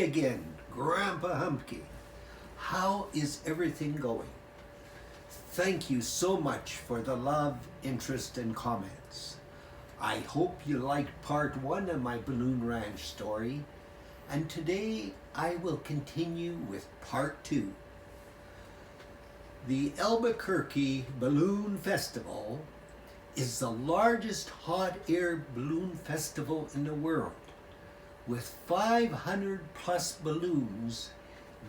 again, Grandpa Humbke. How is everything going? Thank you so much for the love, interest, and comments. I hope you liked part 1 of my Balloon Ranch story, and today I will continue with part 2. The Albuquerque Balloon Festival is the largest hot air balloon festival in the world, with 500 plus balloons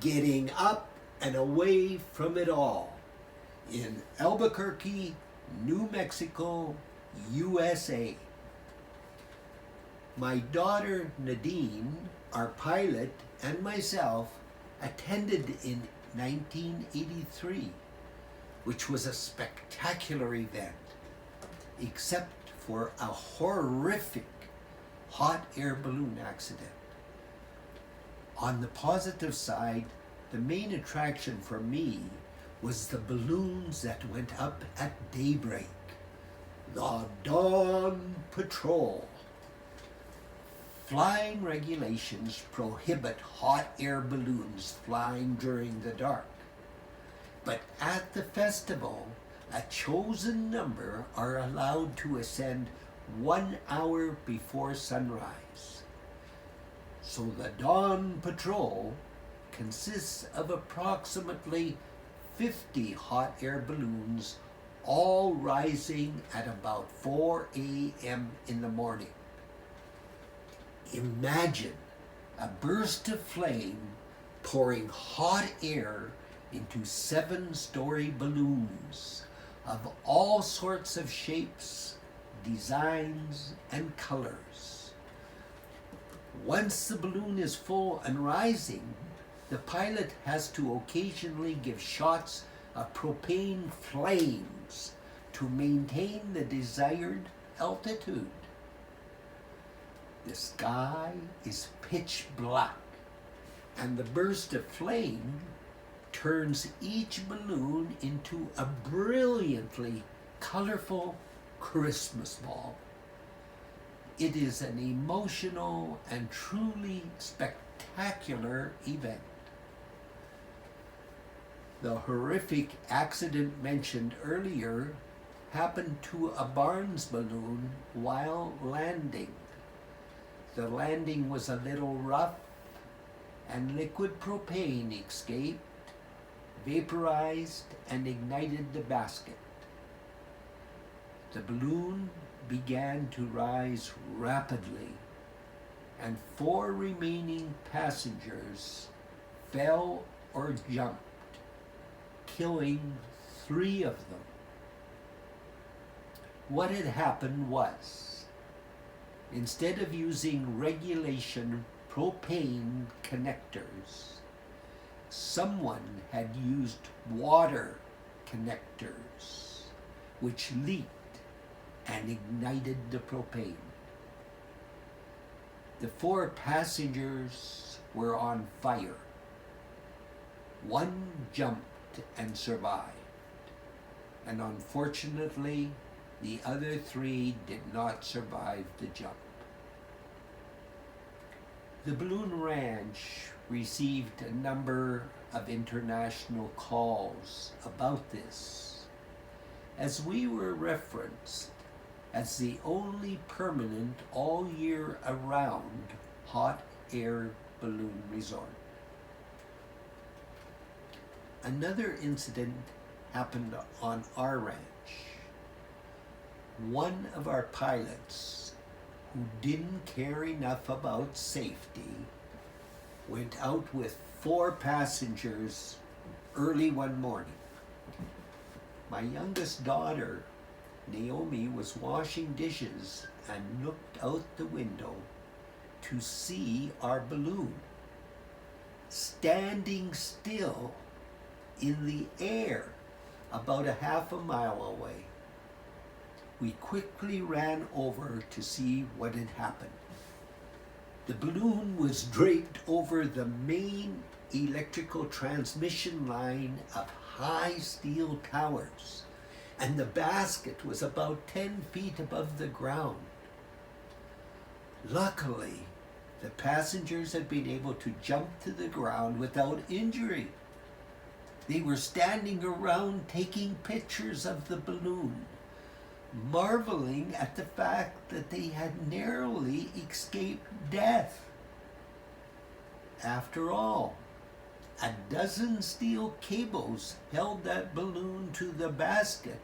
getting up and away from it all in Albuquerque, New Mexico, USA. My daughter Nadine, our pilot, and myself attended in 1983, which was a spectacular event, except for a horrific hot air balloon accident. On the positive side, the main attraction for me was the balloons that went up at daybreak, the Dawn Patrol. Flying regulations prohibit hot air balloons flying during the dark, but at the festival, a chosen number are allowed to ascend 1 hour before sunrise. So the Dawn Patrol consists of approximately 50 hot air balloons, all rising at about 4 a.m. in the morning. Imagine a burst of flame pouring hot air into 7-story balloons of all sorts of shapes, designs, and colors. Once the balloon is full and rising, the pilot has to occasionally give shots of propane flames to maintain the desired altitude. The sky is pitch black, and the burst of flame turns each balloon into a brilliantly colorful Christmas ball. It is an emotional and truly spectacular event. The horrific accident mentioned earlier happened to a Barnes balloon while landing. The landing was a little rough, and liquid propane escaped, vaporized, and ignited the basket. The balloon began to rise rapidly, and 4 remaining passengers fell or jumped, killing 3 of them. What had happened was, instead of using regulation propane connectors, someone had used water connectors, which leaked and ignited the propane. The 4 passengers were on fire. 1 jumped and survived, and unfortunately, the other 3 did not survive the jump. The Balloon Ranch received a number of international calls about this, as we were referenced as the only permanent all-year-around hot air balloon resort. Another incident happened on our ranch. One of our pilots, who didn't care enough about safety, went out with 4 passengers early one morning. My youngest daughter, Naomi, was washing dishes and looked out the window to see our balloon standing still in the air about a half a mile away. We quickly ran over to see what had happened. The balloon was draped over the main electrical transmission line of high steel towers, and the basket was about 10 feet above the ground. Luckily, The passengers had been able to jump to the ground without injury. They were standing around taking pictures of the balloon, marveling at the fact that they had narrowly escaped death. After all, a dozen steel cables held that balloon to the basket,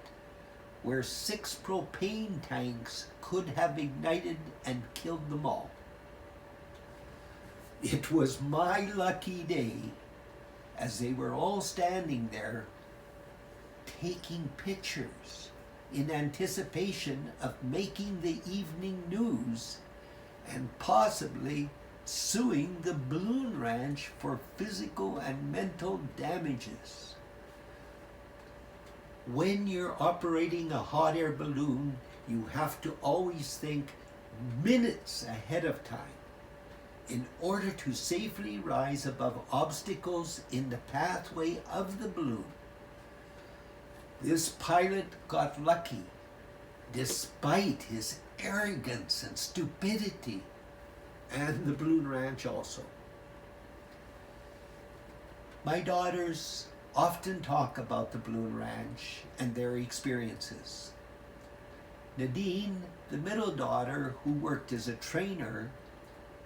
where 6 propane tanks could have ignited and killed them all. It was my lucky day, as they were all standing there taking pictures in anticipation of making the evening news and possibly suing the balloon ranch for physical and mental damages. When you're operating a hot air balloon, you have to always think minutes ahead of time in order to safely rise above obstacles in the pathway of the balloon. This pilot got lucky, despite his arrogance and stupidity, and the balloon ranch also. My daughters often talk about the balloon ranch and their experiences. Nadine, the middle daughter who worked as a trainer,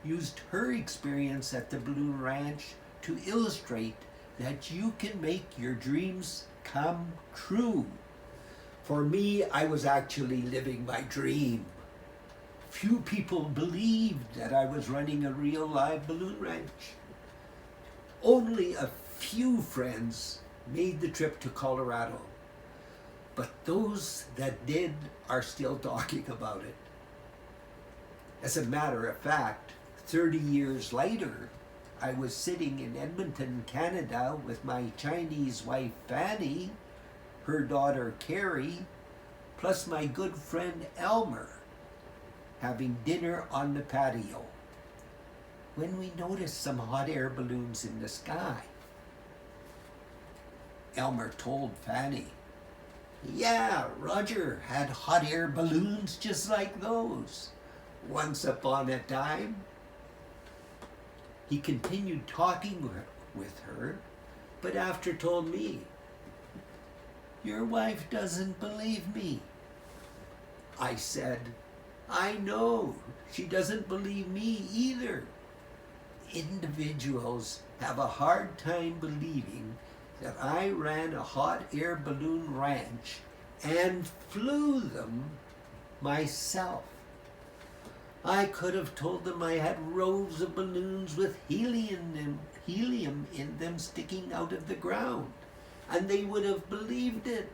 used her experience at the balloon ranch to illustrate that you can make your dreams come true. For me, I was actually living my dream. Few people believed that I was running a real live balloon ranch. Only a few friends made the trip to Colorado, but those that did are still talking about it. As a matter of fact, 30 years later, I was sitting in Edmonton, Canada with my Chinese wife Fanny, her daughter Carrie, plus my good friend Elmer, having dinner on the patio, when we noticed some hot air balloons in the sky. Elmer told Fanny, "Yeah, Roger had hot air balloons just like those, once upon a time." He continued talking with her, but after told me, "Your wife doesn't believe me." I said, "I know, she doesn't believe me either." Individuals have a hard time believing that I ran a hot air balloon ranch and flew them myself. I could have told them I had rows of balloons with helium in them sticking out of the ground, and they would have believed it.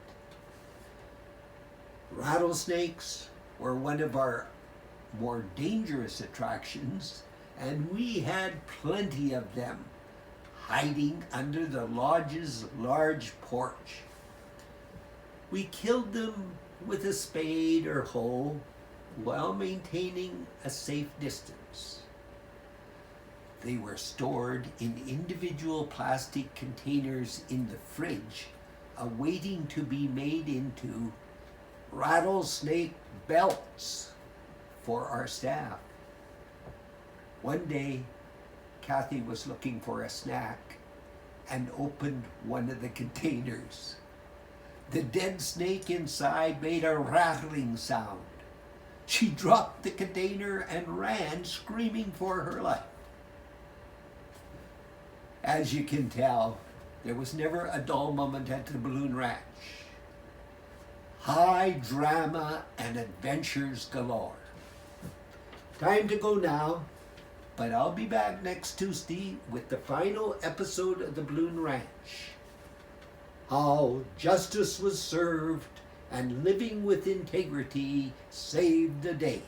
Rattlesnakes were one of our more dangerous attractions, and we had plenty of them hiding under the lodge's large porch. We killed them with a spade or hoe while maintaining a safe distance. They were stored in individual plastic containers in the fridge, awaiting to be made into rattlesnake belts for our staff. One day, Kathy was looking for a snack and opened one of the containers. The dead snake inside made a rattling sound. She dropped the container and ran, screaming for her life. As you can tell, there was never a dull moment at the balloon ranch. High drama and adventures galore. Time to go now, but I'll be back next Tuesday with the final episode of the balloon ranch. How justice was served and living with integrity saved the day.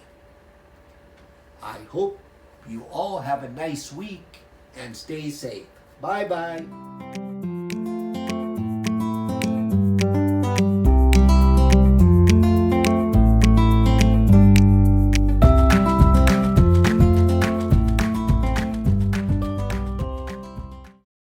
I hope you all have a nice week and stay safe. Bye-bye.